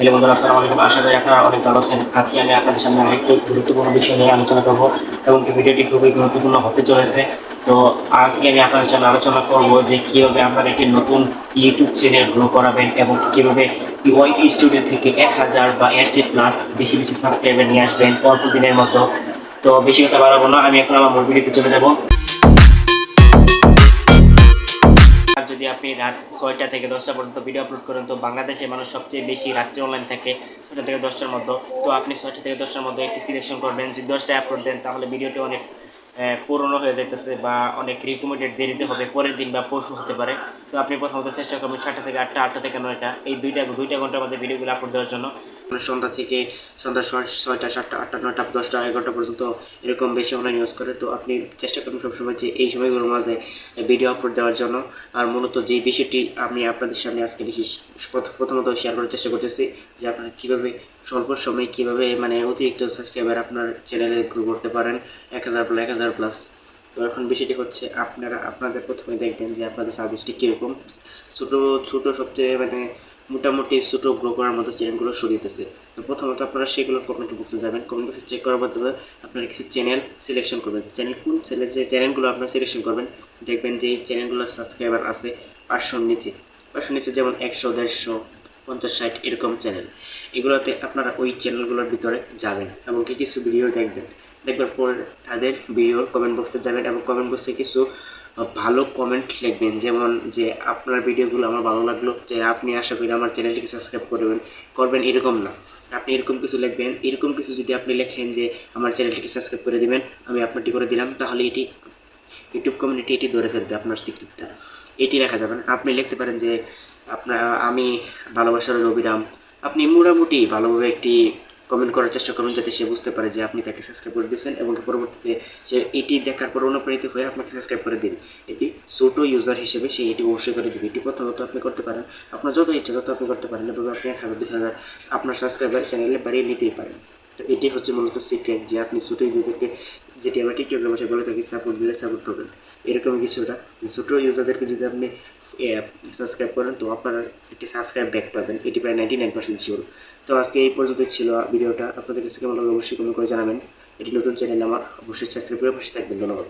Hello বন্ধুরা, আসসালামু আলাইকুম। আশা করি আপনারা অনেক ভালো আছেন। আজকে আমি আপনাদের সামনে আরেকটু গুরুত্বপূর্ণ বিষয় নিয়ে আলোচনা করব এবং ভিডিওটি খুবই গুরুত্বপূর্ণ হতে চলেছে। তো আজকে আমি আপনাদের সামনে আলোচনা করব যে কিভাবে আপনারা একটি নতুন ইউটিউব চ্যানেল গ্রো করাবেন এবং কিভাবে ওয়াইটি স্টুডিও থেকে 1000 বা এর চেয়ে প্লাস বেশি বেশি সাবস্ক্রাইবার নিয়ে আসবেন অল্প দিনের মতো। তো বেশি কথা বাড়াবো না, আমি এখন আমার মূল ভিডিওতে চলে যাব। আর যদি আপনি রাত 6টা থেকে 10টা পর্যন্ত ভিডিও আপলোড করেন, তো বাংলাদেশে মানুষ সবচেয়ে বেশি রাত্রে অনলাইন থাকে 6টা থেকে 10টার মধ্যে। তো আপনি 6টা থেকে 10টার মধ্যে একটি সিলেকশন করবেন। যদি 10টায় আপলোড দেন তাহলে ভিডিওটি অনেক পুরনো হয়ে যাইতেছে বা অনেক রিকমেন্ডেড দেরিতে হবে, পরের দিন বা পরশু হতে পারে। তো আপনি প্রথমত চেষ্টা করবেন 7টা থেকে 8টা, 8টা থেকে 9টা, এই দুইটা ঘন্টার মধ্যে ভিডিওগুলো আপলোড দেওয়ার জন্য। সন্ধ্যা থেকে সন্ধ্যা 6টা, 7টা, 8টা, 9টা, 10টা, 11টা পর্যন্ত এরকম বেশি অনলাইন ইউজ করে। তো আপনি চেষ্টা করবেন সবসময় যে এই সময়গুলোর মাঝে ভিডিও আপলোড দেওয়ার জন্য। আর মূলত যে বিষয়টি আমি আপনাদের সামনে আজকে প্রথমত শেয়ার করার চেষ্টা করতেছি যে আপনারা কীভাবে স্বল্প সময়ে কীভাবে মানে অতিরিক্ত সাবস্ক্রাইবার আপনার চ্যানেলে গ্রো করতে পারেন 1000 প্লাস। তো এখন বিষয়টি হচ্ছে আপনাদের প্রথমে দেখবেন যে আপনাদের সার্ভিসটি কীরকম। ছোটো ছোটো সবচেয়ে মানে মোটামুটি ছোটো গ্রো করার মতো চ্যানেলগুলো সরিয়েতেছে। তো প্রথমত আপনারা সেগুলো কমেন্ট বক্সে যাবেন, কমেন্ট বক্সে চেক করার মাধ্যমে আপনারা কিছু চ্যানেল সিলেকশন করবেন। যে চ্যানেলগুলো আপনারা সিলেকশন করবেন দেখবেন যে এই চ্যানেলগুলোর সাবস্ক্রাইবার আছে 500-র নিচে, 500-র নিচে, যেমন 100, 150, 50, 60 এরকম চ্যানেল। এগুলোতে আপনারা ওই চ্যানেলগুলোর ভিতরে যাবেন এবং কিছু ভিডিও দেখবার পর তাদের ভিডিওর কমেন্ট বক্সে যাবেন এবং কমেন্ট বক্সে কিছু ভালো কমেন্ট লিখবেন, যেমন যে আপনার ভিডিওগুলো আমার ভালো লাগলো, যে আপনি আশা করি আমার চ্যানেলটিকে সাবস্ক্রাইব করবেন এরকম না। আপনি এরকম কিছু লিখবেন। এরকম কিছু যদি আপনি লেখেন যে আমার চ্যানেলটিকে সাবস্ক্রাইব করে দিবেন, আমি আপনারটি করে দিলাম, তাহলে এটি ইউটিউব কমিউনিটি এটি ধরে ফেলবে আপনার সিক্রেটটা। এটি লেখা যাবে না। আপনি লিখতে পারেন যে আমি ভালোবাসার অভিরাম। আপনি মোটামুটি ভালোভাবে একটি কমেন্ট করার চেষ্টা করুন যাতে সে বুঝতে পারে যে আপনি তাকে সাবস্ক্রাইব করে দিয়েছেন এবং পরবর্তীতে সে এটি দেখার পর অনুপ্রাণিত হয়ে আপনাকে সাবস্ক্রাইব করে দিন। এটি ছোটো ইউজার হিসেবে সে এটি অবশ্যই করে দেবে। এটি প্রথমত আপনি করতে পারেন। আপনার যত ইচ্ছা তত আপনি করতে পারেন, এভাবে আপনি 1000, 2000 আপনার সাবস্ক্রাইবার চ্যানেলে বাড়িয়ে নিতেই পারেন। তো এটি হচ্ছে মূলত সিক্রেট যে আপনি ছোটো ইউজারদেরকে, যেটি আমরা টিকটকের ভাষায় বলে থাকি, সাপোর্ট দিলে সাপোর্ট করবেন। এরকমই কিছুটা ছোটো ইউজারদেরকে যদি আপনি সাবস্ক্রাইব করেন তো আপনারা একটি সাবস্ক্রাইব ব্যাক পাবেন, এটি প্রায় 99% শিওর। তো আজকে এই পর্যন্ত ছিল ভিডিওটা। আপনাদের কাছে কেমন লাগবে অবশ্যই কমেন্ট করে জানাবেন। এটি নতুন চ্যানেল আমার, অবশ্যই সাবস্ক্রাইব করে পাশে থাকবেন। ধন্যবাদ।